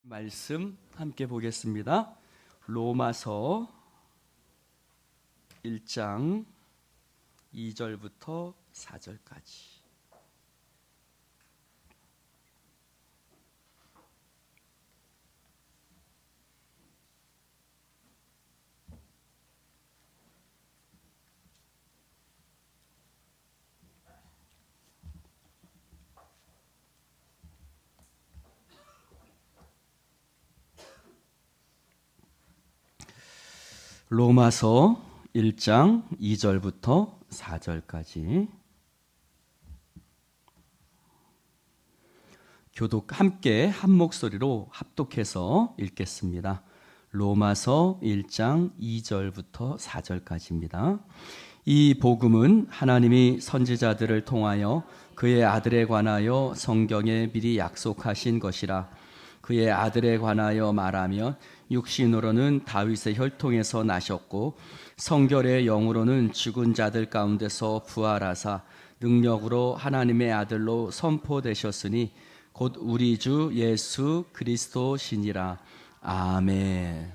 말씀 함께 보겠습니다. 로마서 1장 2절부터 4절까지. 로마서 1장 2절부터 4절까지 교독 함께 한 목소리로 합독해서 읽겠습니다. 로마서 1장 2절부터 4절까지입니다. 이 복음은 하나님이 선지자들을 통하여 그의 아들에 관하여 성경에 미리 약속하신 것이라. 그의 아들에 관하여 말하면 육신으로는 다윗의 혈통에서 나셨고 성결의 영으로는 죽은 자들 가운데서 부활하사 능력으로 하나님의 아들로 선포되셨으니 곧 우리 주 예수 그리스도시니라. 아멘.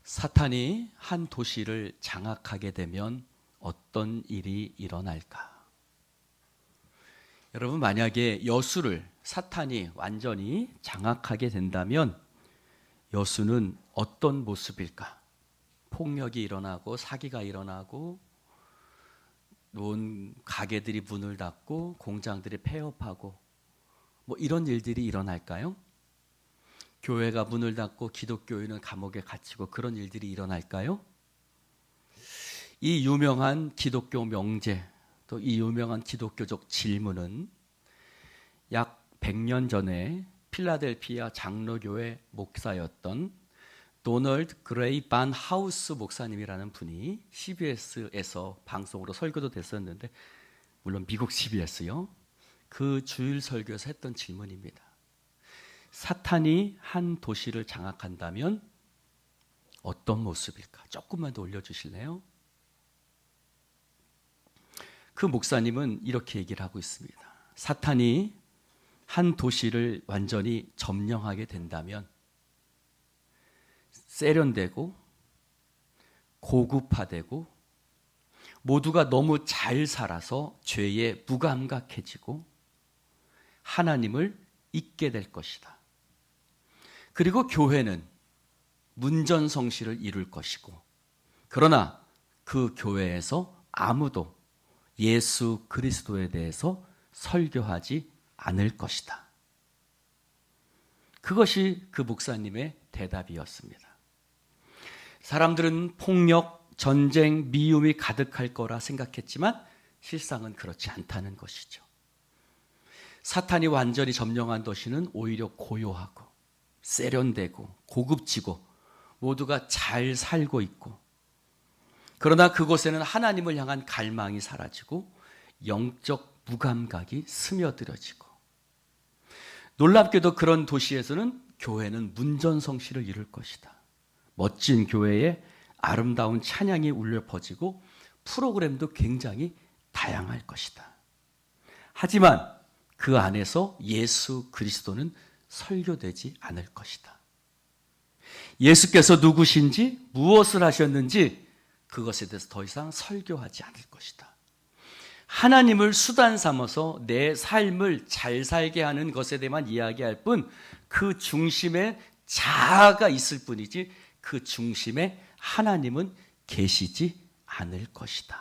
사탄이 한 도시를 장악하게 되면 어떤 일이 일어날까? 여러분, 만약에 여수를 사탄이 완전히 장악하게 된다면 여수는 어떤 모습일까? 폭력이 일어나고 사기가 일어나고 온 가게들이 문을 닫고 공장들이 폐업하고 이런 일들이 일어날까요? 교회가 문을 닫고 기독교인은 감옥에 갇히고 그런 일들이 일어날까요? 이 유명한 기독교 명제, 또 이 유명한 기독교적 질문은 약 100년 전에 필라델피아 장로교회 목사였던 도널드 그레이 반 하우스 목사님이라는 분이 CBS에서 방송으로 설교도 됐었는데, 물론 미국 CBS요. 그 주일 설교에서 했던 질문입니다. 사탄이 한 도시를 장악한다면 어떤 모습일까? 조금만 더 올려주실래요? 그 목사님은 이렇게 얘기를 하고 있습니다. 사탄이 한 도시를 완전히 점령하게 된다면 세련되고 고급화되고 모두가 너무 잘 살아서 죄에 무감각해지고 하나님을 잊게 될 것이다. 그리고 교회는 문전성시를 이룰 것이고, 그러나 그 교회에서 아무도 예수 그리스도에 대해서 설교하지 않을 것이다. 그것이 그 목사님의 대답이었습니다. 사람들은 폭력, 전쟁, 미움이 가득할 거라 생각했지만 실상은 그렇지 않다는 것이죠. 사탄이 완전히 점령한 도시는 오히려 고요하고 세련되고 고급지고 모두가 잘 살고 있고, 그러나 그곳에는 하나님을 향한 갈망이 사라지고 영적 무감각이 스며들어지고, 놀랍게도 그런 도시에서는 교회는 문전성시를 이룰 것이다. 멋진 교회에 아름다운 찬양이 울려 퍼지고 프로그램도 굉장히 다양할 것이다. 하지만 그 안에서 예수 그리스도는 설교되지 않을 것이다. 예수께서 누구신지, 무엇을 하셨는지 그것에 대해서 더 이상 설교하지 않을 것이다. 하나님을 수단 삼아서 내 삶을 잘 살게 하는 것에 대해만 이야기할 뿐, 그 중심에 자아가 있을 뿐이지 그 중심에 하나님은 계시지 않을 것이다.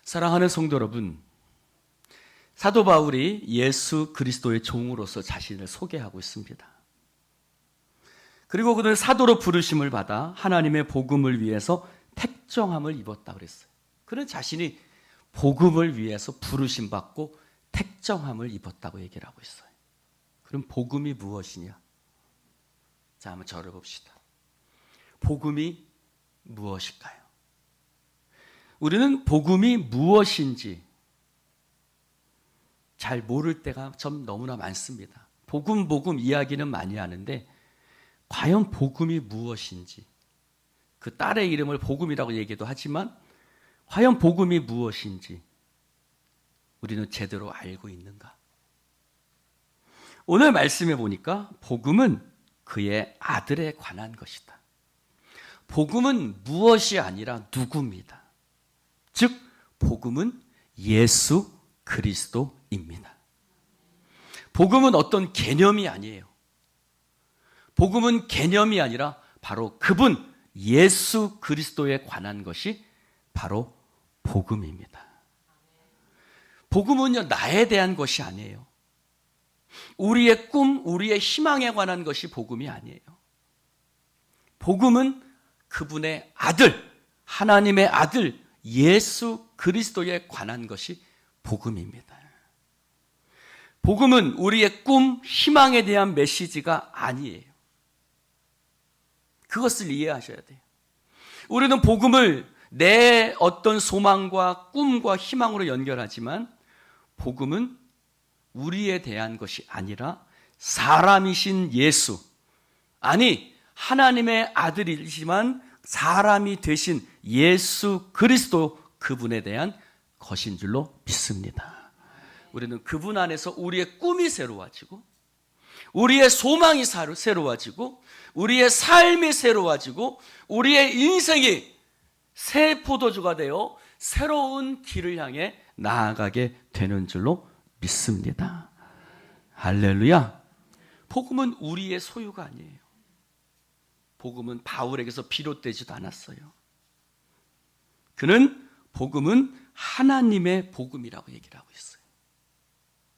사랑하는 성도 여러분, 사도 바울이 예수 그리스도의 종으로서 자신을 소개하고 있습니다. 그리고 그는 사도로 부르심을 받아 하나님의 복음을 위해서 택정함을 입었다 그랬어요. 그는 자신이 복음을 위해서 부르심 받고 택정함을 입었다고 얘기를 하고 있어요. 그럼 복음이 무엇이냐? 자, 한번 저를 봅시다. 복음이 무엇일까요? 우리는 복음이 무엇인지 잘 모를 때가 좀 너무나 많습니다. 복음 이야기는 많이 하는데 과연 복음이 무엇인지, 그 딸의 이름을 복음이라고 얘기도 하지만 과연 복음이 무엇인지 우리는 제대로 알고 있는가? 오늘 말씀해 보니까 복음은 그의 아들에 관한 것이다. 복음은 무엇이 아니라 누구입니다. 즉 복음은 예수 그리스도입니다. 복음은 어떤 개념이 아니에요. 복음은 개념이 아니라 바로 그분 예수 그리스도에 관한 것이 바로 복음입니다. 복음은요, 나에 대한 것이 아니에요. 우리의 꿈, 우리의 희망에 관한 것이 복음이 아니에요. 복음은 그분의 아들, 하나님의 아들 예수 그리스도에 관한 것이 복음입니다. 복음은 우리의 꿈, 희망에 대한 메시지가 아니에요. 그것을 이해하셔야 돼요. 우리는 복음을 내 어떤 소망과 꿈과 희망으로 연결하지만 복음은 우리에 대한 것이 아니라 사람이신 예수, 아니 하나님의 아들이지만 사람이 되신 예수 그리스도 그분에 대한 것인 줄로 믿습니다. 우리는 그분 안에서 우리의 꿈이 새로워지고 우리의 소망이 새로워지고 우리의 삶이 새로워지고 우리의 인생이 새 포도주가 되어 새로운 길을 향해 나아가게 되는 줄로 믿습니다. 할렐루야. 복음은 우리의 소유가 아니에요. 복음은 바울에게서 비롯되지도 않았어요. 그는 복음은 하나님의 복음이라고 얘기를 하고 있어요.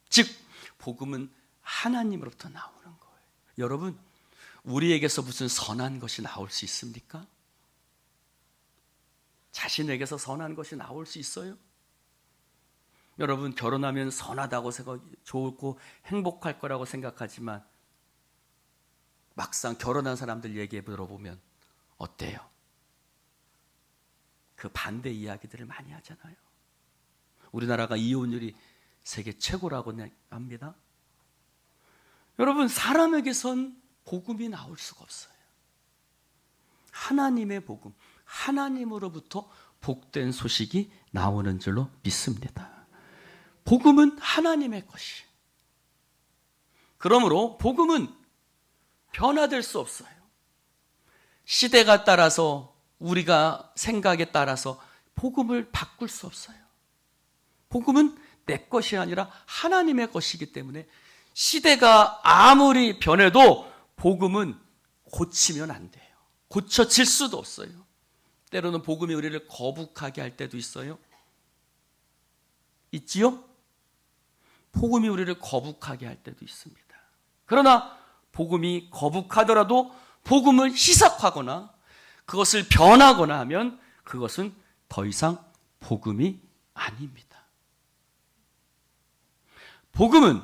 즉 복음은 하나님으로부터 나오는 거예요. 여러분, 우리에게서 무슨 선한 것이 나올 수 있습니까? 자신에게서 선한 것이 나올 수 있어요? 여러분, 결혼하면 선하다고 생각, 좋고 행복할 거라고 생각하지만 막상 결혼한 사람들 얘기해 들어보면 어때요? 그 반대 이야기들을 많이 하잖아요. 우리나라가 이혼율이 세계 최고라고 합니다. 여러분, 사람에게선 복음이 나올 수가 없어요. 하나님의 복음, 하나님으로부터 복된 소식이 나오는 줄로 믿습니다. 복음은 하나님의 것이. 그러므로 복음은 변화될 수 없어요. 시대가 따라서 우리가 생각에 따라서 복음을 바꿀 수 없어요. 복음은 내 것이 아니라 하나님의 것이기 때문에 시대가 아무리 변해도 복음은 고치면 안 돼요. 고쳐질 수도 없어요. 때로는 복음이 우리를 거북하게 할 때도 있어요. 있지요? 복음이 우리를 거북하게 할 때도 있습니다. 그러나 복음이 거북하더라도 복음을 희석하거나 그것을 변하거나 하면 그것은 더 이상 복음이 아닙니다. 복음은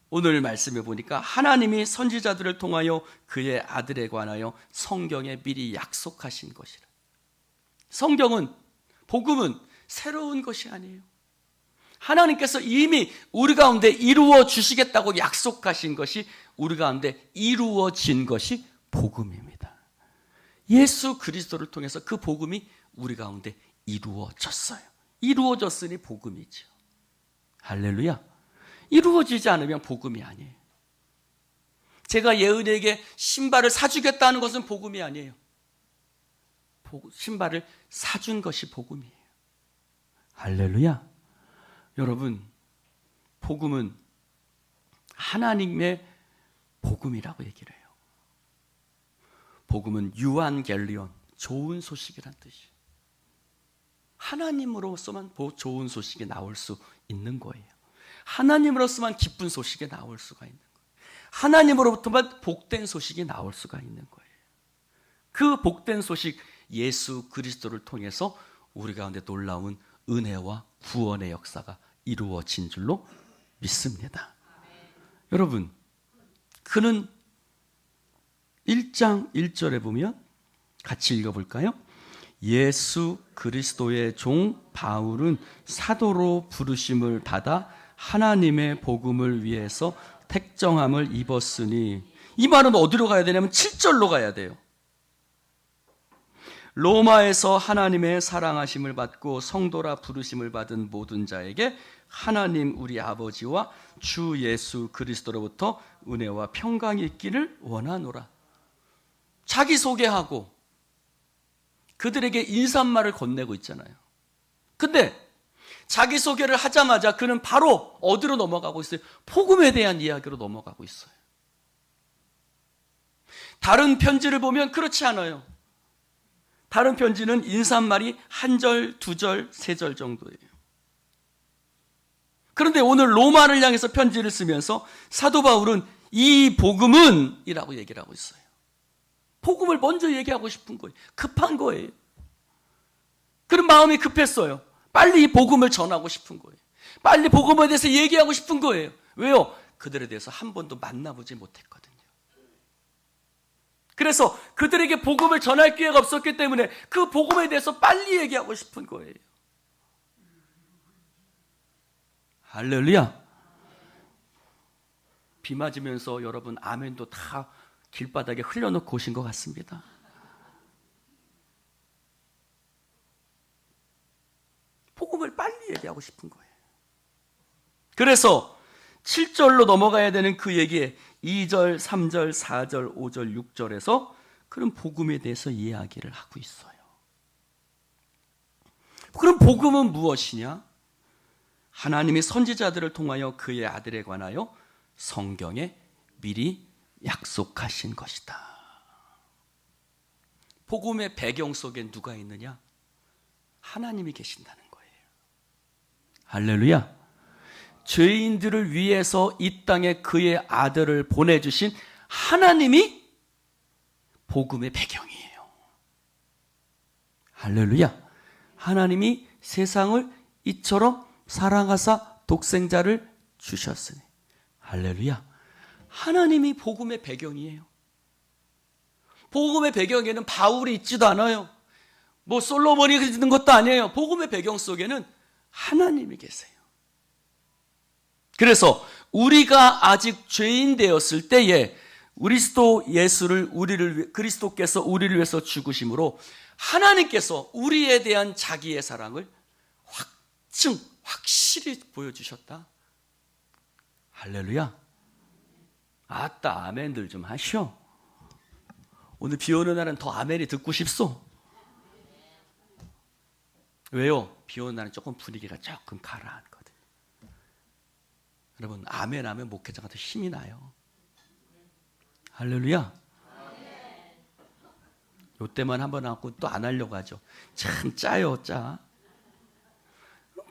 오늘 말씀해 보니까 하나님이 선지자들을 통하여 그의 아들에 관하여 성경에 미리 약속하신 것이라. 성경은, 복음은 새로운 것이 아니에요. 하나님께서 이미 우리 가운데 이루어 주시겠다고 약속하신 것이 우리 가운데 이루어진 것이 복음입니다. 예수 그리스도를 통해서 그 복음이 우리 가운데 이루어졌어요. 이루어졌으니 복음이죠. 할렐루야. 이루어지지 않으면 복음이 아니에요. 제가 예은이에게 신발을 사주겠다는 것은 복음이 아니에요. 신발을 사준 것이 복음이에요. 할렐루야. 여러분, 복음은 하나님의 복음이라고 얘기를 해요. 복음은 유한겔리온, 좋은 소식이란 뜻이에요. 하나님으로서만 좋은 소식이 나올 수 있는 거예요. 하나님으로서만 기쁜 소식이 나올 수가 있는 거예요. 하나님으로부터만 복된 소식이 나올 수가 있는 거예요. 그 복된 소식 예수 그리스도를 통해서 우리 가운데 놀라운 은혜와 구원의 역사가 이루어진 줄로 믿습니다. 여러분, 그는 1장 1절에 보면 같이 읽어볼까요? 예수 그리스도의 종 바울은 사도로 부르심을 받아 하나님의 복음을 위해서 택정함을 입었으니, 이 말은 어디로 가야 되냐면 7절로 가야 돼요. 로마에서 하나님의 사랑하심을 받고 성도라 부르심을 받은 모든 자에게 하나님 우리 아버지와 주 예수 그리스도로부터 은혜와 평강이 있기를 원하노라. 자기소개하고 그들에게 인사말을 건네고 있잖아요. 근데 자기소개를 하자마자 그는 바로 어디로 넘어가고 있어요? 복음에 대한 이야기로 넘어가고 있어요. 다른 편지를 보면 그렇지 않아요. 다른 편지는 인사말이 1절, 2절, 3절 정도예요. 그런데 오늘 로마를 향해서 편지를 쓰면서 사도 바울은 이 복음은 이라고 얘기를 하고 있어요. 복음을 먼저 얘기하고 싶은 거예요. 급한 거예요. 그런 마음이 급했어요. 빨리 이 복음을 전하고 싶은 거예요. 빨리 복음에 대해서 얘기하고 싶은 거예요. 왜요? 그들에 대해서 한 번도 만나보지 못했거든요. 그래서 그들에게 복음을 전할 기회가 없었기 때문에 그 복음에 대해서 빨리 얘기하고 싶은 거예요. 할렐루야. 비 맞으면서 여러분 아멘도 다 길바닥에 흘려놓고 오신 것 같습니다. 복음을 빨리 얘기하고 싶은 거예요. 그래서 7절로 넘어가야 되는 그 얘기에 2절, 3절, 4절, 5절, 6절에서 그런 복음에 대해서 이야기를 하고 있어요. 그럼 복음은 무엇이냐? 하나님이 선지자들을 통하여 그의 아들에 관하여 성경에 미리 약속하신 것이다. 복음의 배경 속에 누가 있느냐? 하나님이 계신다는 거예요. 할렐루야. 죄인들을 위해서 이 땅에 그의 아들을 보내주신 하나님이 복음의 배경이에요. 할렐루야. 하나님이 세상을 이처럼 사랑하사 독생자를 주셨으니. 할렐루야. 하나님이 복음의 배경이에요. 복음의 배경에는 바울이 있지도 않아요. 뭐 솔로몬이 있는 것도 아니에요. 복음의 배경 속에는 하나님이 계세요. 그래서 우리가 아직 죄인 되었을 때에 그리스도께서 우리를 위해서 죽으심으로 하나님께서 우리에 대한 자기의 사랑을 확실히 보여주셨다. 할렐루야. 아따 아멘들 좀 하시오. 오늘 비 오는 날은 더 아멘이 듣고 싶소. 왜요? 비 오는 날은 조금 분위기가 조금 가라앉거든. 여러분 아멘 하면 목회자가 더 힘이 나요. 할렐루야. 요때만 한번 하고 또 안 하려고 하죠. 참 짜요 짜.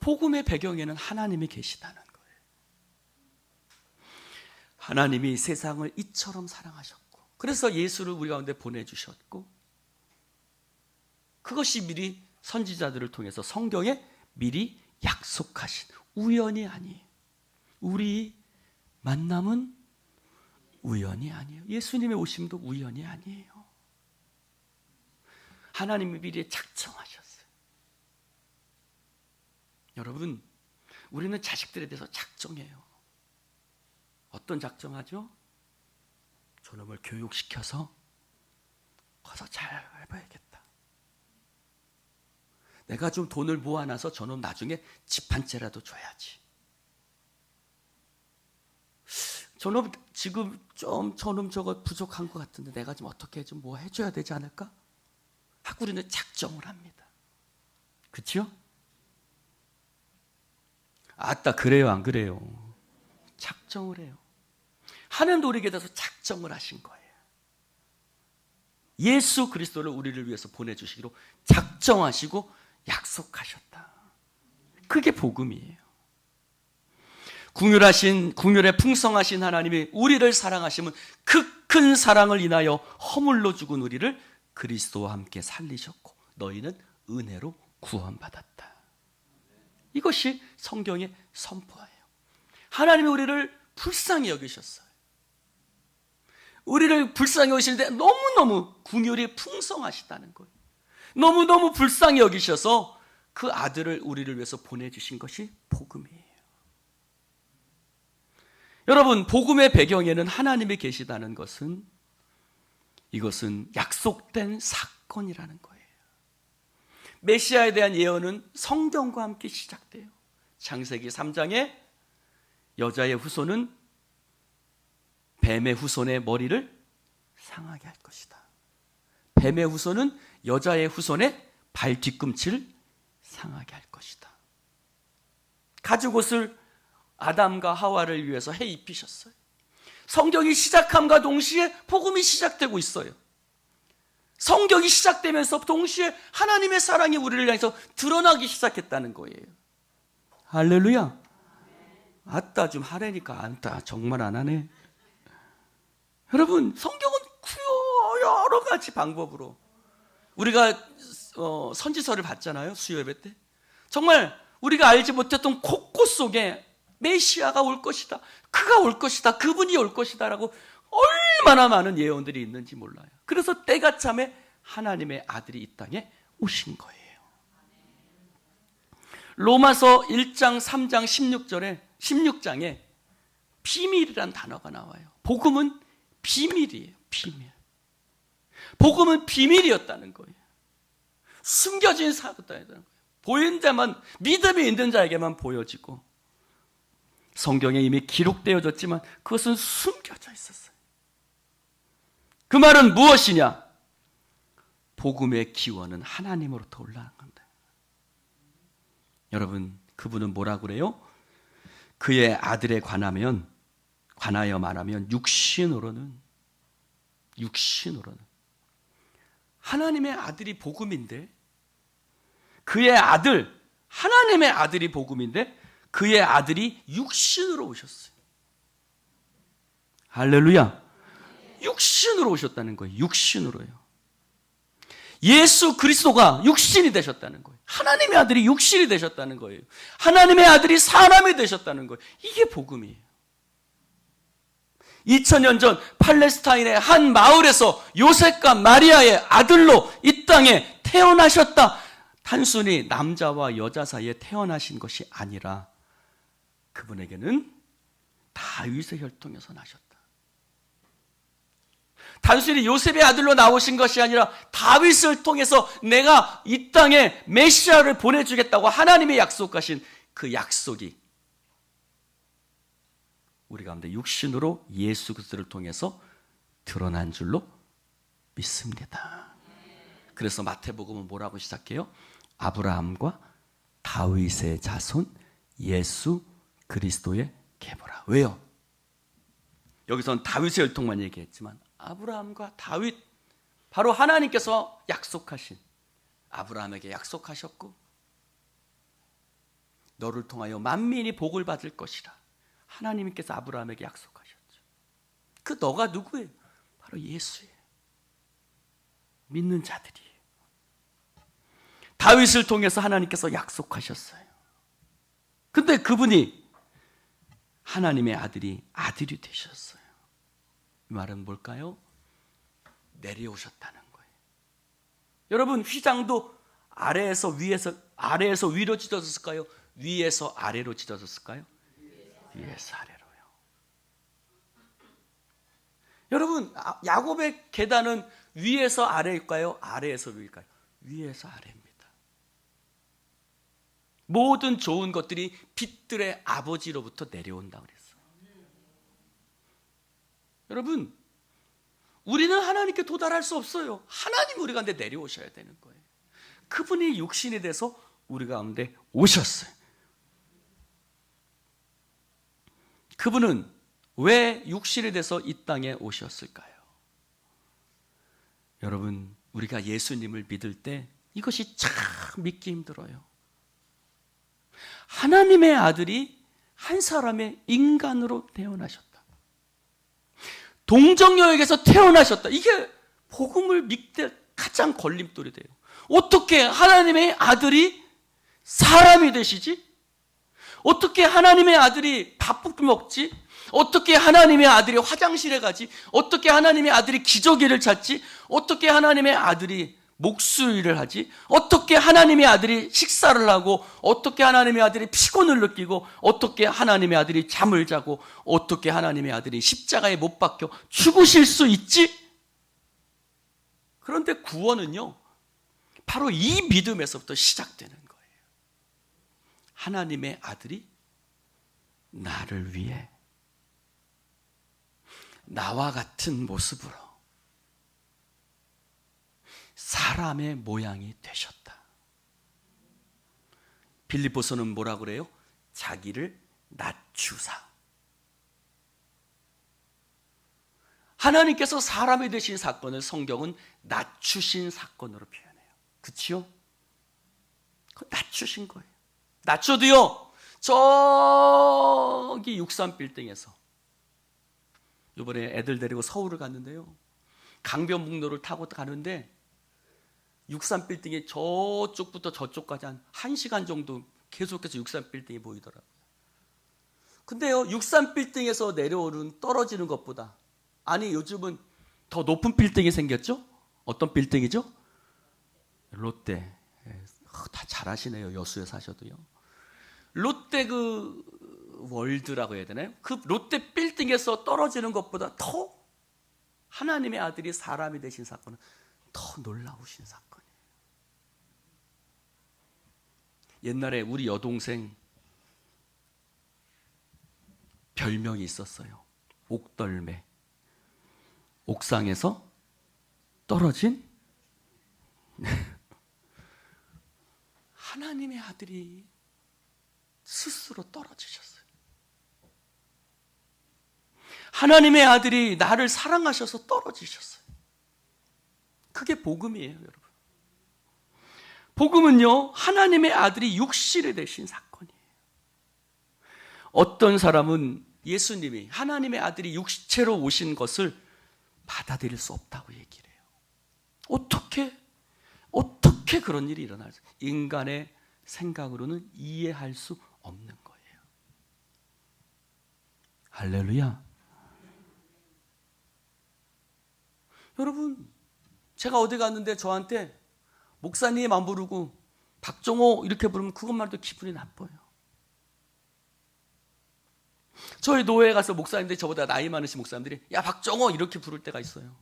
복음의 배경에는 하나님이 계시다는 거예요. 하나님이 세상을 이처럼 사랑하셨고 그래서 예수를 우리 가운데 보내주셨고 그것이 미리 선지자들을 통해서 성경에 미리 약속하신 우연이 아니에요. 우리 만남은 우연이 아니에요. 예수님의 오심도 우연이 아니에요. 하나님이 미리 작정하셨어요. 여러분, 우리는 자식들에 대해서 작정해요. 어떤 작정하죠? 저놈을 교육시켜서 커서 잘 해봐야겠다. 내가 좀 돈을 모아놔서 저놈 나중에 집 한 채라도 줘야지. 저놈 지금 좀 저놈 저거 부족한 것 같은데 내가 좀 어떻게 좀 뭐 해줘야 되지 않을까? 하고 우리는 작정을 합니다. 그렇죠? 아따 그래요 안 그래요? 작정을 해요. 하나님도 우리에게 대해서 작정을 하신 거예요. 예수 그리스도를 우리를 위해서 보내주시기로 작정하시고 약속하셨다. 그게 복음이에요. 궁율에 풍성하신 하나님이 우리를 사랑하시면 그 큰 사랑을 인하여 허물로 죽은 우리를 그리스도와 함께 살리셨고 너희는 은혜로 구원받았다. 이것이 성경의 선포예요. 하나님이 우리를 불쌍히 여기셨어요. 우리를 불쌍히 여기시는데 너무너무 궁율이 풍성하시다는 거예요. 너무너무 불쌍히 여기셔서 그 아들을 우리를 위해서 보내주신 것이 복음이에요. 여러분, 복음의 배경에는 하나님이 계시다는 것은 이것은 약속된 사건이라는 거예요. 메시아에 대한 예언은 성경과 함께 시작돼요. 창세기 3장에 여자의 후손은 뱀의 후손의 머리를 상하게 할 것이다. 뱀의 후손은 여자의 후손의 발 뒤꿈치를 상하게 할 것이다. 가죽옷을 아담과 하와를 위해서 해 입히셨어요. 성경이 시작함과 동시에 복음이 시작되고 있어요. 성경이 시작되면서 동시에 하나님의 사랑이 우리를 향해서 드러나기 시작했다는 거예요. 할렐루야. 아따 좀 하래니까 안따 정말 안 하네. 여러분, 성경은 여러 가지 방법으로 우리가 선지서를 봤잖아요. 수요 예배 때. 정말 우리가 알지 못했던 곳곳 속에 메시아가 올 것이다, 그가 올 것이다, 그분이 올 것이다 라고 얼마나 많은 예언들이 있는지 몰라요. 그래서 때가 참에 하나님의 아들이 이 땅에 오신 거예요. 로마서 1장 3장 16장에 비밀이란 단어가 나와요. 복음은 비밀이에요. 비밀. 복음은 비밀이었다는 거예요. 숨겨진 사고다는 거예요. 보이는 자만, 믿음이 있는 자에게만 보여지고 성경에 이미 기록되어졌지만 그것은 숨겨져 있었어요. 그 말은 무엇이냐? 복음의 기원은 하나님으로부터 올라간 건데, 여러분, 그분은 뭐라고 그래요? 그의 아들에 관하여 말하면 육신으로는 하나님의 아들이 복음인데, 그의 아들, 하나님의 아들이 복음인데 그의 아들이 육신으로 오셨어요. 할렐루야. 육신으로 오셨다는 거예요. 육신으로요. 예수 그리스도가 육신이 되셨다는 거예요. 하나님의 아들이 육신이 되셨다는 거예요. 하나님의 아들이 사람이 되셨다는 거예요. 이게 복음이에요. 2000년 전 팔레스타인의 한 마을에서 요셉과 마리아의 아들로 이 땅에 태어나셨다. 단순히 남자와 여자 사이에 태어나신 것이 아니라 그분에게는 다윗의 혈통에서 나셨다. 단순히 요셉의 아들로 나오신 것이 아니라 다윗을 통해서 내가 이 땅에 메시아를 보내주겠다고 하나님의 약속하신 그 약속이 우리 가운데 육신으로 예수 그리스도를 통해서 드러난 줄로 믿습니다. 그래서 마태복음은 뭐라고 시작해요? 아브라함과 다윗의 자손 예수 그리스도의 계보라. 왜요? 여기서는 다윗의 혈통만 얘기했지만 아브라함과 다윗, 바로 하나님께서 약속하신, 아브라함에게 약속하셨고 너를 통하여 만민이 복을 받을 것이라 하나님께서 아브라함에게 약속하셨죠. 그 너가 누구예요? 바로 예수예요. 믿는 자들이에요. 다윗을 통해서 하나님께서 약속하셨어요. 근데 그분이 하나님의 아들이 되셨어요. 이 말은 뭘까요? 내려오셨다는 거예요. 여러분, 휘장도 아래에서 위로 찢어졌을까요? 위에서 아래로 찢어졌을까요? 위에서 아래로요. 여러분, 야곱의 계단은 위에서 아래일까요? 아래에서 위일까요? 위에서 아래입니다. 모든 좋은 것들이 빛들의 아버지로부터 내려온다고 그랬어요. 여러분, 우리는 하나님께 도달할 수 없어요. 하나님 우리 가운데 내려오셔야 되는 거예요. 그분이 육신이 돼서 우리 가운데 오셨어요. 그분은 왜 육신이 돼서 이 땅에 오셨을까요? 여러분, 우리가 예수님을 믿을 때 이것이 참 믿기 힘들어요. 하나님의 아들이 한 사람의 인간으로 태어나셨다. 동정녀에게서 태어나셨다. 이게 복음을 믿을 가장 걸림돌이 돼요. 어떻게 하나님의 아들이 사람이 되시지? 어떻게 하나님의 아들이 밥볶이 먹지? 어떻게 하나님의 아들이 화장실에 가지? 어떻게 하나님의 아들이 기저귀를 찾지? 어떻게 하나님의 아들이 목수일을 하지? 어떻게 하나님의 아들이 식사를 하고, 어떻게 하나님의 아들이 피곤을 느끼고, 어떻게 하나님의 아들이 잠을 자고, 어떻게 하나님의 아들이 십자가에 못 박혀 죽으실 수 있지? 그런데 구원은요, 바로 이 믿음에서부터 시작되는 거예요. 하나님의 아들이 나를 위해 나와 같은 모습으로 사람의 모양이 되셨다. 빌립보서는 뭐라고 그래요? 자기를 낮추사. 하나님께서 사람이 되신 사건을 성경은 낮추신 사건으로 표현해요. 그치요? 낮추신 거예요. 낮춰도요, 저기 63빌딩에서 이번에 애들 데리고 서울을 갔는데요, 강변북로를 타고 가는데 63빌딩이 저쪽부터 저쪽까지 한 1시간 정도 계속해서 63빌딩이 보이더라고요. 근데요, 63빌딩에서 내려오는 떨어지는 것보다, 아니 요즘은 더 높은 빌딩이 생겼죠? 어떤 빌딩이죠? 롯데. 다 잘하시네요. 여수에 사셔도요. 롯데 그 월드라고 해야 되나요? 그 롯데 빌딩에서 떨어지는 것보다 더 하나님의 아들이 사람이 되신 사건은 더 놀라우신 사건이에요. 옛날에 우리 여동생 별명이 있었어요. 옥덜매. 옥상에서 떨어진 하나님의 아들이 스스로 떨어지셨어요. 하나님의 아들이 나를 사랑하셔서 떨어지셨어요. 그게 복음이에요, 여러분. 복음은요, 하나님의 아들이 육신이 되신 사건이에요. 어떤 사람은 예수님이 하나님의 아들이 육체로 오신 것을 받아들일 수 없다고 얘기를 해요. 어떻게 그런 일이 일어날지 인간의 생각으로는 이해할 수 없는 거예요. 할렐루야. 여러분, 제가 어디 갔는데 저한테 목사님 안 부르고 박정호 이렇게 부르면 그것만 해도 기분이 나빠요. 저희 노회에 가서 목사님들이, 저보다 나이 많으신 목사님들이 야 박정호 이렇게 부를 때가 있어요.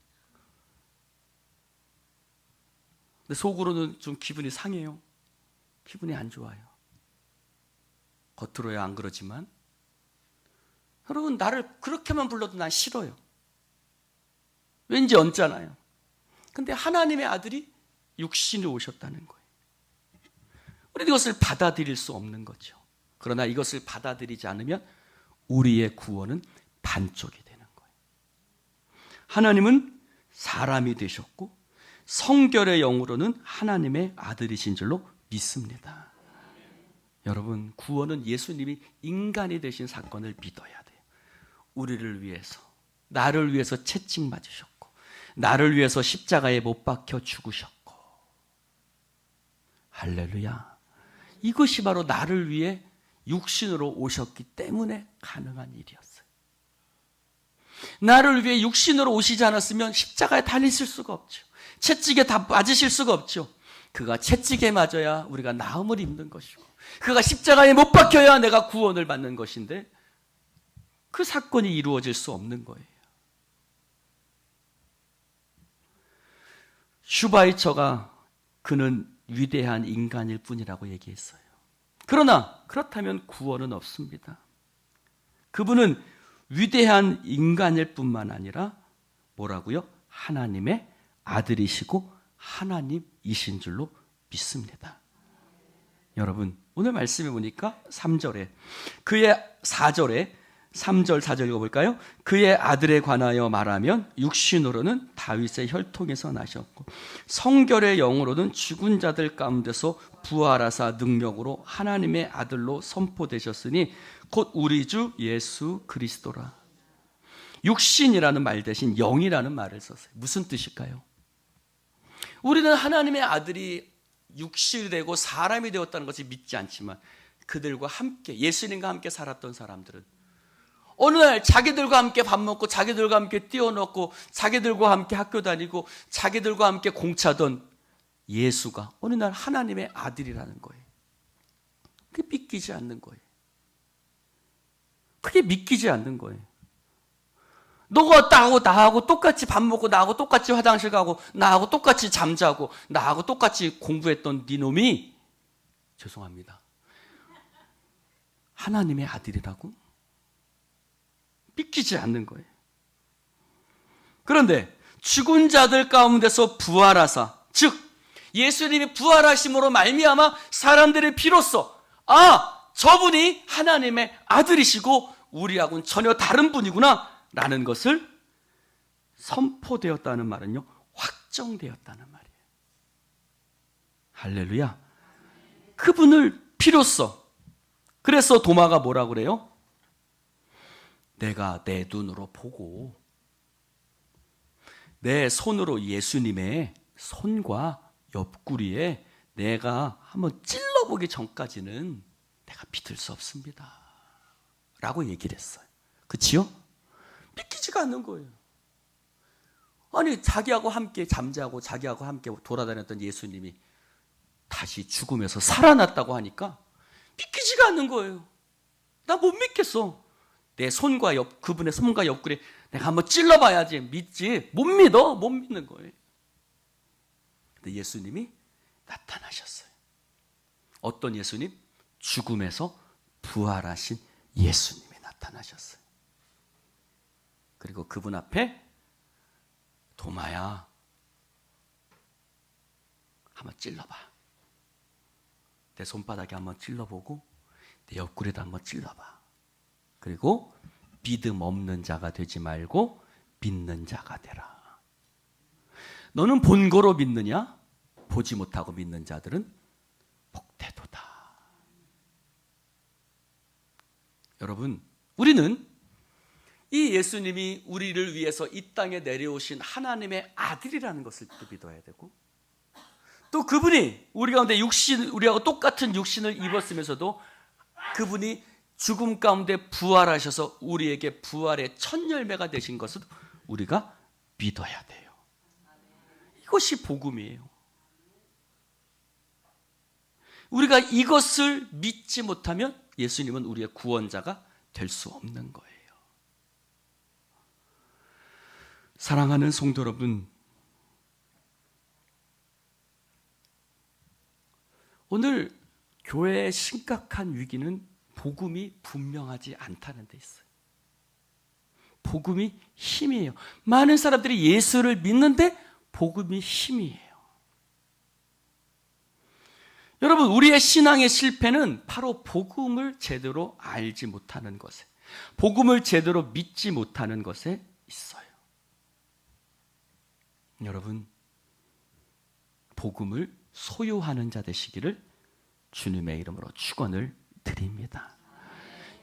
근데 속으로는 좀 기분이 상해요. 기분이 안 좋아요. 겉으로야 안 그러지만, 여러분, 나를 그렇게만 불러도 난 싫어요. 왠지 얹잖아요. 근데 하나님의 아들이 육신이 오셨다는 거예요. 우리는 이것을 받아들일 수 없는 거죠. 그러나 이것을 받아들이지 않으면 우리의 구원은 반쪽이 되는 거예요. 하나님은 사람이 되셨고 성결의 영으로는 하나님의 아들이신 줄로 믿습니다. 여러분, 구원은 예수님이 인간이 되신 사건을 믿어야 돼요. 우리를 위해서, 나를 위해서 채찍 맞으셨고, 나를 위해서 십자가에 못 박혀 죽으셨고, 할렐루야. 이것이 바로 나를 위해 육신으로 오셨기 때문에 가능한 일이었어요. 나를 위해 육신으로 오시지 않았으면 십자가에 달리실 수가 없죠. 채찍에 다 맞으실 수가 없죠. 그가 채찍에 맞아야 우리가 나음을 입는 것이고, 그가 십자가에 못 박혀야 내가 구원을 받는 것인데, 그 사건이 이루어질 수 없는 거예요. 슈바이처가 그는 위대한 인간일 뿐이라고 얘기했어요. 그러나 그렇다면 구원은 없습니다. 그분은 위대한 인간일 뿐만 아니라 뭐라고요? 하나님의 아들이시고 하나님이신 줄로 믿습니다. 여러분, 오늘 말씀에 보니까 3절에, 그의 4절에 3절 4절 읽어볼까요? 그의 아들에 관하여 말하면 육신으로는 다윗의 혈통에서 나셨고 성결의 영으로는 죽은 자들 가운데서 부활하사 능력으로 하나님의 아들로 선포되셨으니 곧 우리 주 예수 그리스도라. 육신이라는 말 대신 영이라는 말을 썼어요. 무슨 뜻일까요? 우리는 하나님의 아들이 육신이 되고 사람이 되었다는 것을 믿지 않지만, 그들과 함께, 예수님과 함께 살았던 사람들은 어느 날 자기들과 함께 밥 먹고 자기들과 함께 뛰어놀고 자기들과 함께 학교 다니고 자기들과 함께 공차던 예수가 어느 날 하나님의 아들이라는 거예요. 그게 믿기지 않는 거예요. 그게 믿기지 않는 거예요. 너가 나하고 똑같이 밥 먹고 나하고 똑같이 화장실 가고 나하고 똑같이 잠자고 나하고 똑같이 공부했던 네 놈이, 죄송합니다, 하나님의 아들이라고? 믿기지 않는 거예요. 그런데 죽은 자들 가운데서 부활하사, 즉 예수님이 부활하심으로 말미암아 사람들의 피로써 저분이 하나님의 아들이시고 우리하고는 전혀 다른 분이구나 라는 것을 선포되었다는 말은요, 확정되었다는 말이에요. 할렐루야. 그분을 피로써. 그래서 도마가 뭐라고 그래요? 내가 내 눈으로 보고 내 손으로 예수님의 손과 옆구리에 내가 한번 찔러보기 전까지는 내가 믿을 수 없습니다 라고 얘기를 했어요. 그치요? 믿기지가 않는 거예요. 아니, 자기하고 함께 잠자고 자기하고 함께 돌아다녔던 예수님이 다시 죽음에서 살아났다고 하니까 믿기지가 않는 거예요. 나 못 믿겠어. 내 손과 그분의 손과 옆구리에 내가 한번 찔러봐야지 믿지. 못 믿어. 못 믿는 거예요. 근데 예수님이 나타나셨어요. 어떤 예수님? 죽음에서 부활하신 예수님이 나타나셨어요. 그리고 그분 앞에 도마야, 한번 찔러봐. 내 손바닥에 한번 찔러보고 내 옆구리도 한번 찔러봐. 그리고 믿음 없는 자가 되지 말고 믿는 자가 되라. 너는 본거로 믿느냐? 보지 못하고 믿는 자들은 복되도다. 여러분, 우리는 이 예수님이 우리를 위해서 이 땅에 내려오신 하나님의 아들이라는 것을 또 믿어야 되고, 또 그분이 우리 가운데 우리하고 똑같은 육신을 입었으면서도 그분이 죽음 가운데 부활하셔서 우리에게 부활의 첫 열매가 되신 것을 우리가 믿어야 돼요. 이것이 복음이에요. 우리가 이것을 믿지 못하면 예수님은 우리의 구원자가 될 수 없는 거예요. 사랑하는 성도 여러분, 오늘 교회의 심각한 위기는 복음이 분명하지 않다는 데 있어요. 복음이 힘이에요. 많은 사람들이 예수를 믿는데 복음이 힘이에요. 여러분, 우리의 신앙의 실패는 바로 복음을 제대로 알지 못하는 것에, 복음을 제대로 믿지 못하는 것에 있어요. 여러분, 복음을 소유하는 자 되시기를 주님의 이름으로 축원을 드립니다.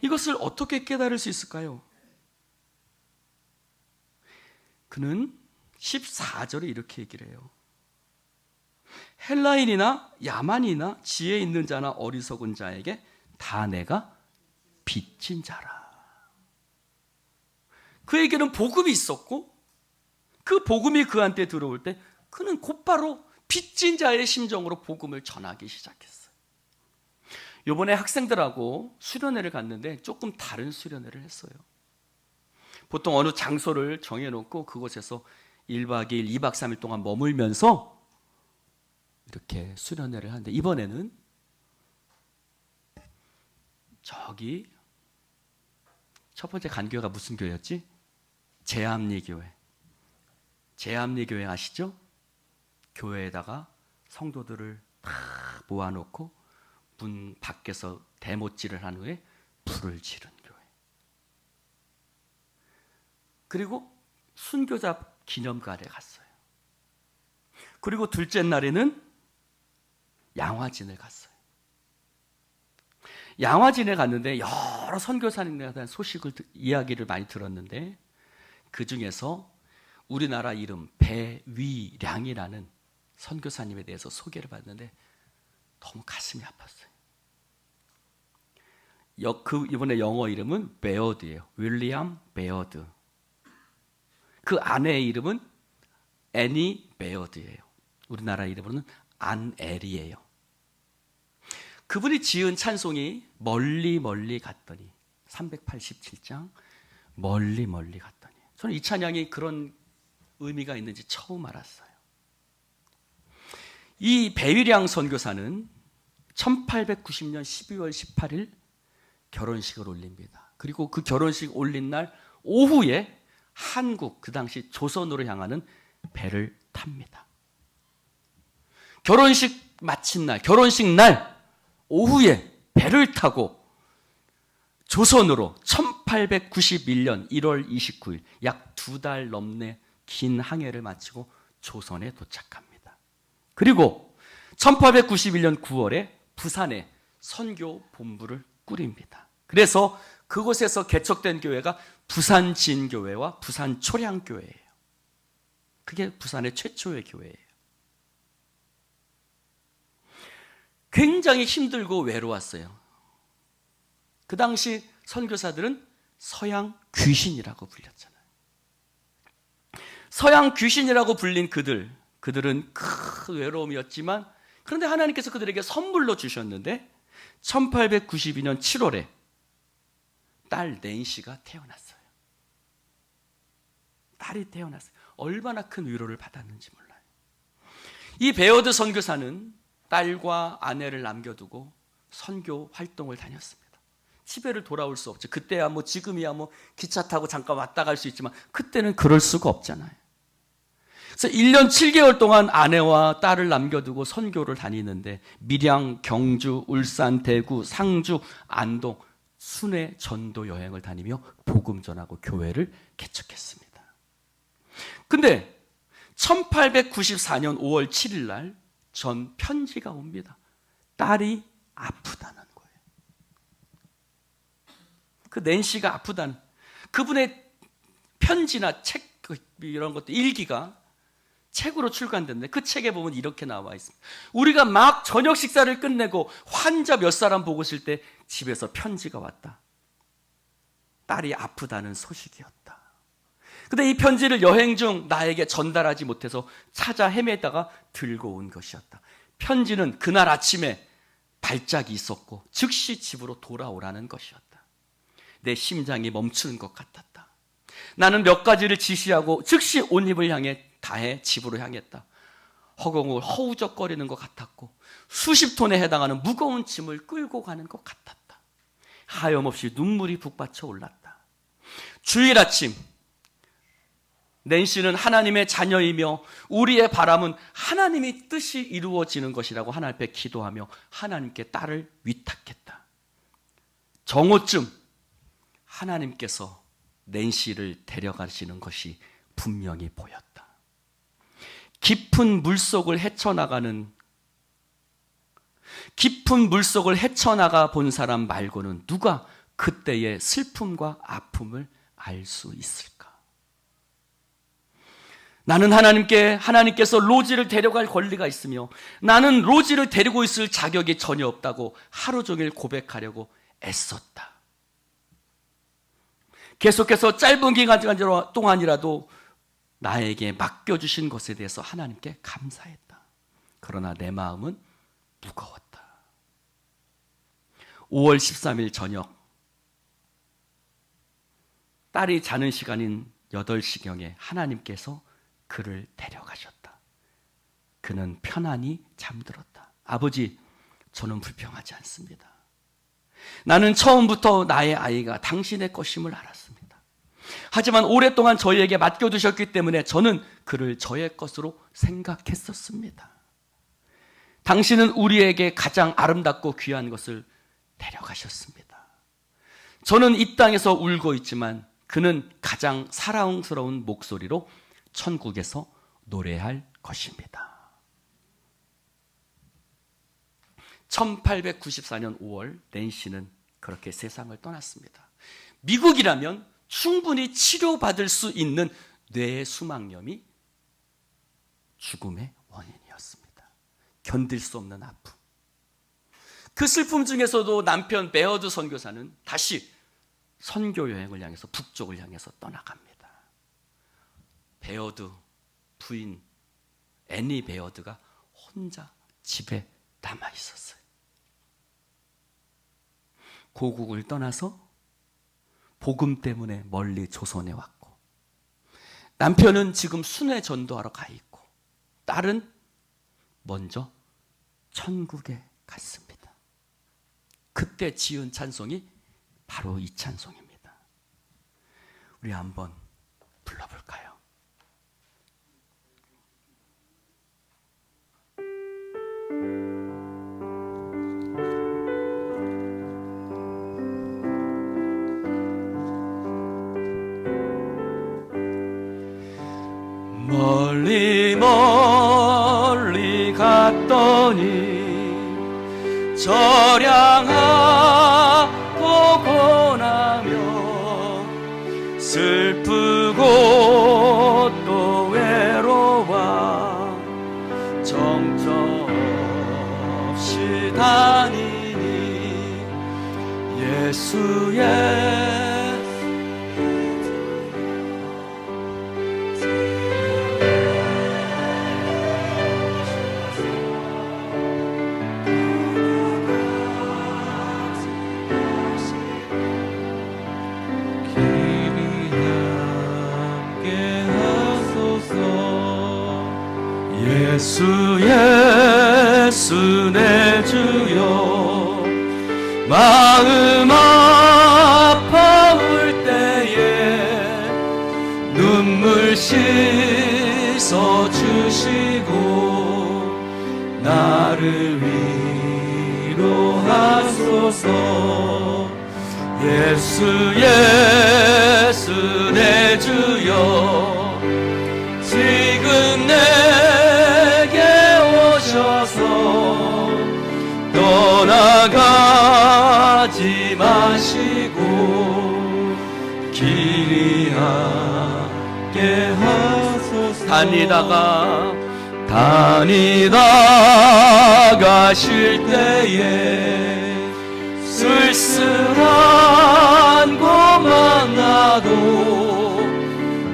이것을 어떻게 깨달을 수 있을까요? 그는 14절에 이렇게 얘기를 해요. 헬라인이나 야만이나 지혜 있는 자나 어리석은 자에게 다 내가 빚진 자라. 그에게는 복음이 있었고 그 복음이 그한테 들어올 때 그는 곧바로 빚진 자의 심정으로 복음을 전하기 시작했어요. 이번에 학생들하고 수련회를 갔는데 조금 다른 수련회를 했어요. 보통 어느 장소를 정해놓고 그곳에서 1박 2일, 2박 3일 동안 머물면서 이렇게 수련회를 하는데, 이번에는 저기 첫 번째 간 교회가 무슨 교회였지? 제암리교회. 제암리교회 아시죠? 교회에다가 성도들을 다 모아놓고 문 밖에서 대못질을 한 후에 불을 지른 교회. 그리고 순교자 기념관에 갔어요. 그리고 둘째 날에는 양화진을 갔어요. 양화진에 갔는데 여러 선교사님에 대한 이야기를 많이 들었는데, 그 중에서 우리나라 이름 배위량이라는 선교사님에 대해서 소개를 받는데 너무 가슴이 아팠어요. 이번에 영어 이름은 베어드예요. 윌리엄 베어드. 그 아내의 이름은 애니 베어드예요. 우리나라 이름으로는 안엘이에요. 그분이 지은 찬송이 멀리 멀리 갔더니, 387장 멀리 멀리 갔더니, 저는 이 찬양이 그런 의미가 있는지 처음 알았어요. 이 배위량 선교사는 1890년 12월 18일 결혼식을 올립니다. 그리고 그 결혼식 올린 날 오후에 한국, 그 당시 조선으로 향하는 배를 탑니다. 결혼식 마친 날, 결혼식 날 오후에 배를 타고 조선으로 1891년 1월 29일 약 2달 넘게 긴 항해를 마치고 조선에 도착합니다. 그리고 1891년 9월에 부산에 선교 본부를 꾸립니다. 그래서 그곳에서 개척된 교회가 부산진교회와 부산초량교회예요. 그게 부산의 최초의 교회예요. 굉장히 힘들고 외로웠어요. 그 당시 선교사들은 서양 귀신이라고 불렸잖아요. 서양 귀신이라고 불린 그들은 큰 외로움이었지만, 그런데 하나님께서 그들에게 선물로 주셨는데 1892년 7월에 딸 낸시가 태어났어요. 딸이 태어났어요. 얼마나 큰 위로를 받았는지 몰라요. 이 베어드 선교사는 딸과 아내를 남겨두고 선교 활동을 다녔습니다. 집에를 돌아올 수 없죠. 그때야 지금이야 기차 타고 잠깐 왔다 갈 수 있지만 그때는 그럴 수가 없잖아요. 그래서 1년 7개월 동안 아내와 딸을 남겨두고 선교를 다니는데 밀양, 경주, 울산, 대구, 상주, 안동 순회 전도 여행을 다니며 복음 전하고 교회를 개척했습니다. 근데 1894년 5월 7일 날 전 편지가 옵니다. 딸이 아프다는 거예요. 그 낸시가 아프다는, 그분의 편지나 책 이런 것도 일기가 책으로 출간됐는데 그 책에 보면 이렇게 나와 있습니다. 우리가 막 저녁 식사를 끝내고 환자 몇 사람 보고 있을 때 집에서 편지가 왔다. 딸이 아프다는 소식이었다. 근데 이 편지를 여행 중 나에게 전달하지 못해서 찾아 헤매다가 들고 온 것이었다. 편지는 그날 아침에 발작이 있었고 즉시 집으로 돌아오라는 것이었다. 내 심장이 멈추는 것 같았다. 나는 몇 가지를 지시하고 즉시 옷 입을 향해 다해 집으로 향했다. 허공을 허우적거리는 것 같았고 수십 톤에 해당하는 무거운 짐을 끌고 가는 것 같았다. 하염없이 눈물이 북받쳐 올랐다. 주일 아침 낸시는 하나님의 자녀이며 우리의 바람은 하나님의 뜻이 이루어지는 것이라고 하나님 앞에 기도하며 하나님께 딸을 위탁했다. 정오쯤 하나님께서 낸시를 데려가시는 것이 분명히 보였다. 깊은 물속을 헤쳐나가 본 사람 말고는 누가 그때의 슬픔과 아픔을 알 수 있을까? 나는 하나님께서 로지를 데려갈 권리가 있으며 나는 로지를 데리고 있을 자격이 전혀 없다고 하루 종일 고백하려고 애썼다. 계속해서 짧은 기간 동안이라도 나에게 맡겨주신 것에 대해서 하나님께 감사했다. 그러나 내 마음은 무거웠다. 5월 13일 저녁 딸이 자는 시간인 8시경에 하나님께서 그를 데려가셨다. 그는 편안히 잠들었다. 아버지, 저는 불평하지 않습니다. 나는 처음부터 나의 아이가 당신의 것임을 알았습니다. 하지만 오랫동안 저희에게 맡겨두셨기 때문에 저는 그를 저의 것으로 생각했었습니다. 당신은 우리에게 가장 아름답고 귀한 것을 데려가셨습니다. 저는 이 땅에서 울고 있지만 그는 가장 사랑스러운 목소리로 천국에서 노래할 것입니다. 1894년 5월 낸시는 그렇게 세상을 떠났습니다. 미국이라면 충분히 치료받을 수 있는 뇌의 수막염이 죽음의 원인이었습니다. 견딜 수 없는 아픔. 그 슬픔 중에서도 남편 베어드 선교사는 다시 선교 여행을 향해서 북쪽을 향해서 떠나갑니다. 베어드 부인 애니 베어드가 혼자 집에 남아 있었어요. 고국을 떠나서 복음 때문에 멀리 조선에 왔고, 남편은 지금 순회 전도하러 가 있고, 딸은 먼저 천국에 갔습니다. 그때 지은 찬송이 바로 이 찬송입니다. 우리 한번 불러볼까요? 멀리 멀리 갔더니 절양하고 고나며 슬프고 또 외로워 정처없이 다니니 예수의 예수 예수 내 주여 마음 아파올 때에 눈물 씻어 주시고 나를 위로하소서 예수 예수 내 주여 지금 내게 오셔서 떠나가지 마시고 길이 함께 하소서 다니다 가실 때에 쓸쓸한 곳만 나도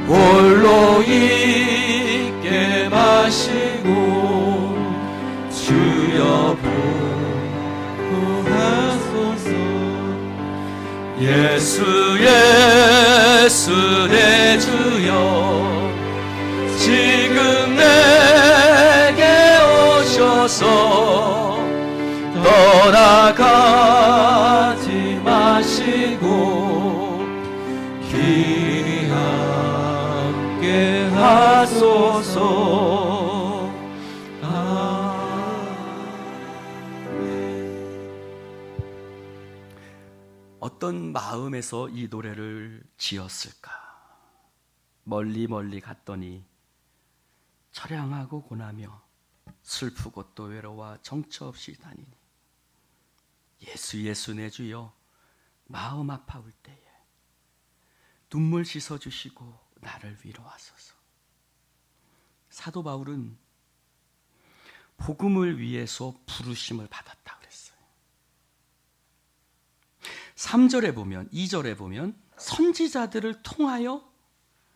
홀로 있게 마시고 주여 보호하소서 예수 예수 내 주여 지금 내게 오셔서 떠나가지 마시고 길이 함께 하소서. 아멘. 어떤 마음에서 이 노래를 지었을까? 멀리 멀리 갔더니 처량하고 고나며 슬프고 또 외로워 정처 없이 다니니 예수 예수 내 주여 마음 아파올 때에 눈물 씻어주시고 나를 위로하소서. 사도 바울은 복음을 위해서 부르심을 받았다 그랬어요. 3절에 보면 2절에 보면 선지자들을 통하여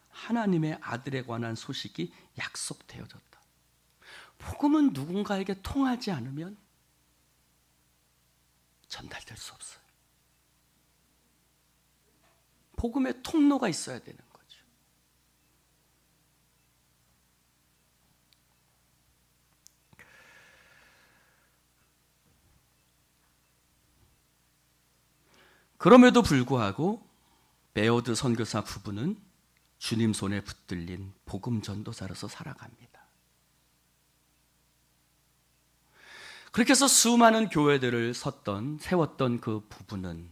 하나님의 아들에 관한 소식이 약속되어졌다. 복음은 누군가에게 통하지 않으면 전달될 수 없어요. 복음의 통로가 있어야 되는 거죠. 그럼에도 불구하고 베어드 선교사 부부는 주님 손에 붙들린 복음 전도사로서 살아갑니다. 그렇게 해서 수많은 교회들을 세웠던 그 부부는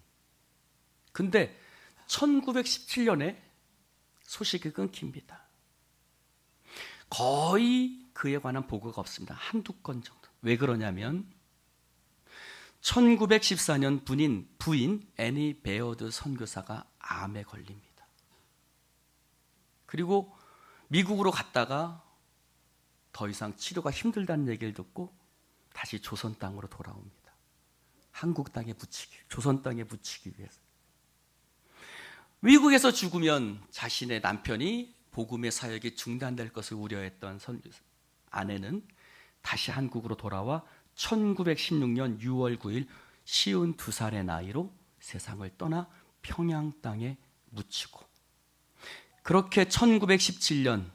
근데 1917년에 소식이 끊깁니다. 거의 그에 관한 보고가 없습니다. 한두 건 정도. 왜 그러냐면 1914년 부인 애니 베어드 선교사가 암에 걸립니다. 그리고 미국으로 갔다가 더 이상 치료가 힘들다는 얘기를 듣고 다시 조선 땅으로 돌아옵니다. 한국 땅에 조선 땅에 묻히기 위해서. 미국에서 죽으면 자신의 남편이 복음의 사역이 중단될 것을 우려했던 아내는 다시 한국으로 돌아와 1916년 6월 9일 52살의 나이로 세상을 떠나 평양 땅에 묻히고 그렇게 1917년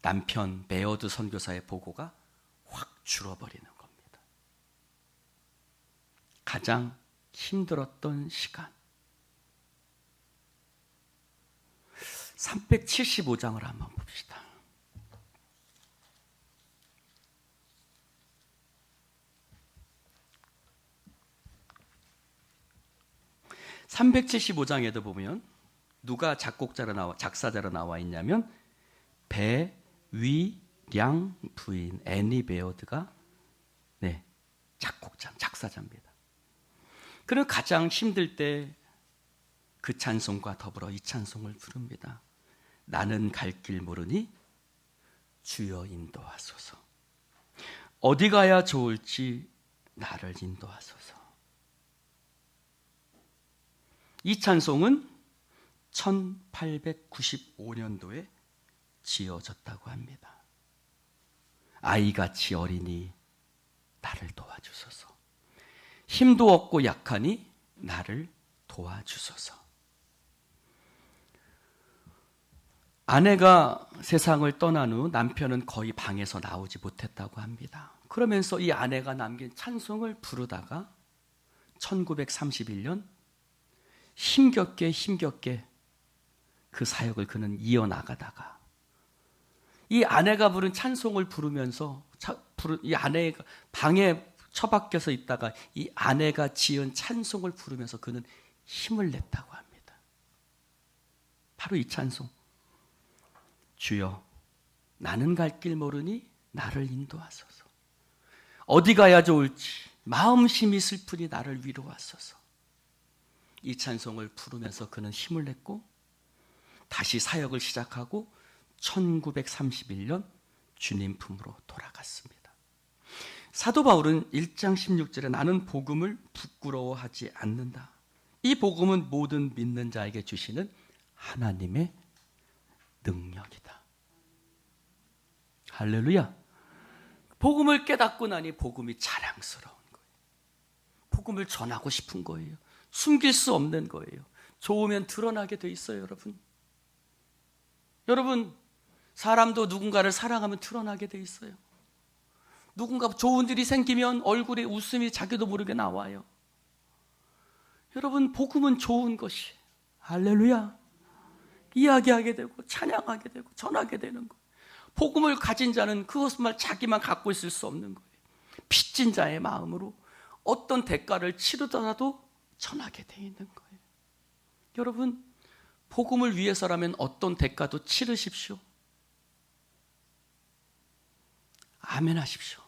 남편 베어드 선교사의 보고가 확 줄어버리는 겁니다. 가장 힘들었던 시간, 375장을 한번 봅시다. 375장에도 보면 누가 작사자로 나와 있냐면 배위량 부인 애니 베어드가 작사자입니다. 그는 가장 힘들 때 그 찬송과 더불어 이 찬송을 부릅니다. 나는 갈 길 모르니 주여 인도하소서. 어디 가야 좋을지 나를 인도하소서. 이 찬송은 1895년도에 지어졌다고 합니다. 아이같이 어리니 나를 도와주소서. 힘도 없고 약하니 나를 도와주소서. 아내가 세상을 떠난 후 남편은 거의 방에서 나오지 못했다고 합니다. 그러면서 이 아내가 남긴 찬송을 부르다가 1931년 힘겹게 그 사역을 그는 이어나가다가 이 아내가 부른 찬송을 부르면서 이 아내가 방에 처박혀서 있다가 이 아내가 지은 찬송을 부르면서 그는 힘을 냈다고 합니다. 바로 이 찬송. 주여, 나는 갈 길 모르니 나를 인도하소서. 어디 가야 좋을지 마음심이 슬프니 나를 위로하소서. 이 찬송을 부르면서 그는 힘을 냈고 다시 사역을 시작하고 1931년 주님 품으로 돌아갔습니다. 사도 바울은 1장 16절에 나는 복음을 부끄러워하지 않는다. 이 복음은 모든 믿는 자에게 주시는 하나님의 능력이다. 할렐루야. 복음을 깨닫고 나니 복음이 자랑스러운 거예요. 복음을 전하고 싶은 거예요. 숨길 수 없는 거예요. 좋으면 드러나게 돼 있어요, 여러분. 여러분, 사람도 누군가를 사랑하면 드러나게 돼 있어요. 누군가 좋은 일이 생기면 얼굴에 웃음이 자기도 모르게 나와요. 여러분, 복음은 좋은 것이 할렐루야. 이야기하게 되고 찬양하게 되고 전하게 되는 거예요. 복음을 가진 자는 그것만 자기만 갖고 있을 수 없는 거예요. 빚진 자의 마음으로 어떤 대가를 치르더라도 전하게 돼 있는 거예요. 여러분, 복음을 위해서라면 어떤 대가도 치르십시오. 아멘 하십시오.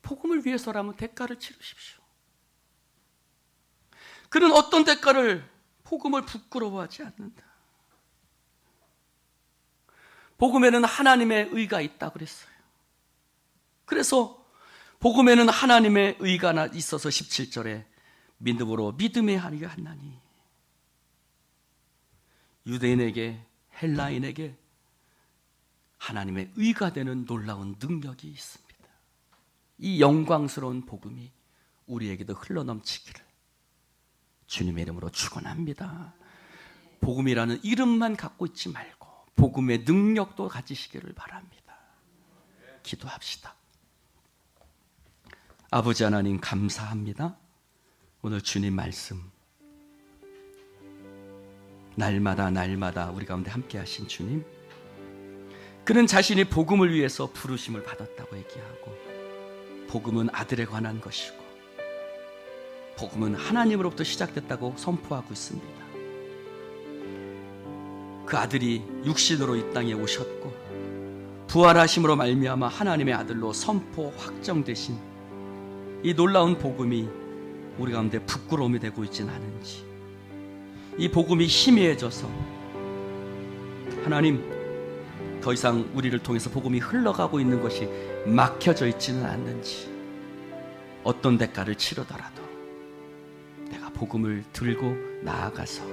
복음을 위해서라면 대가를 치르십시오. 그는 어떤 대가를 복음을 부끄러워하지 않는다. 복음에는 하나님의 의가 있다고 그랬어요. 그래서 복음에는 하나님의 의가 있어서 17절에 믿음으로 믿음의 하리가 하나니 유대인에게 헬라인에게 하나님의 의가 되는 놀라운 능력이 있습니다. 이 영광스러운 복음이 우리에게도 흘러넘치기를 주님의 이름으로 축원합니다. 복음이라는 이름만 갖고 있지 말고 복음의 능력도 가지시기를 바랍니다. 기도합시다. 아버지 하나님 감사합니다. 오늘 주님 말씀 날마다 우리 가운데 함께 하신 주님, 그는 자신이 복음을 위해서 부르심을 받았다고 얘기하고 복음은 아들에 관한 것이고 복음은 하나님으로부터 시작됐다고 선포하고 있습니다. 그 아들이 육신으로 이 땅에 오셨고 부활하심으로 말미암아 하나님의 아들로 선포 확정되신 이 놀라운 복음이 우리 가운데 부끄러움이 되고 있지는 않은지, 이 복음이 희미해져서 하나님 더 이상 우리를 통해서 복음이 흘러가고 있는 것이 막혀져 있지는 않는지, 어떤 대가를 치르더라도 내가 복음을 들고 나아가서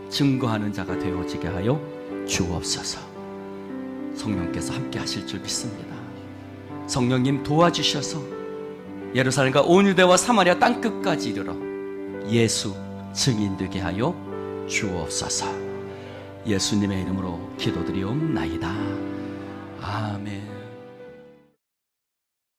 증거하는 자가 되어지게 하여 주옵소서. 성령께서 함께 하실 줄 믿습니다. 성령님 도와주셔서 예루살렘과 온 유대와 사마리아 땅끝까지 이르러 예수 증인되게 하여 주옵소서. 예수님의 이름으로 기도드리옵나이다. 아멘.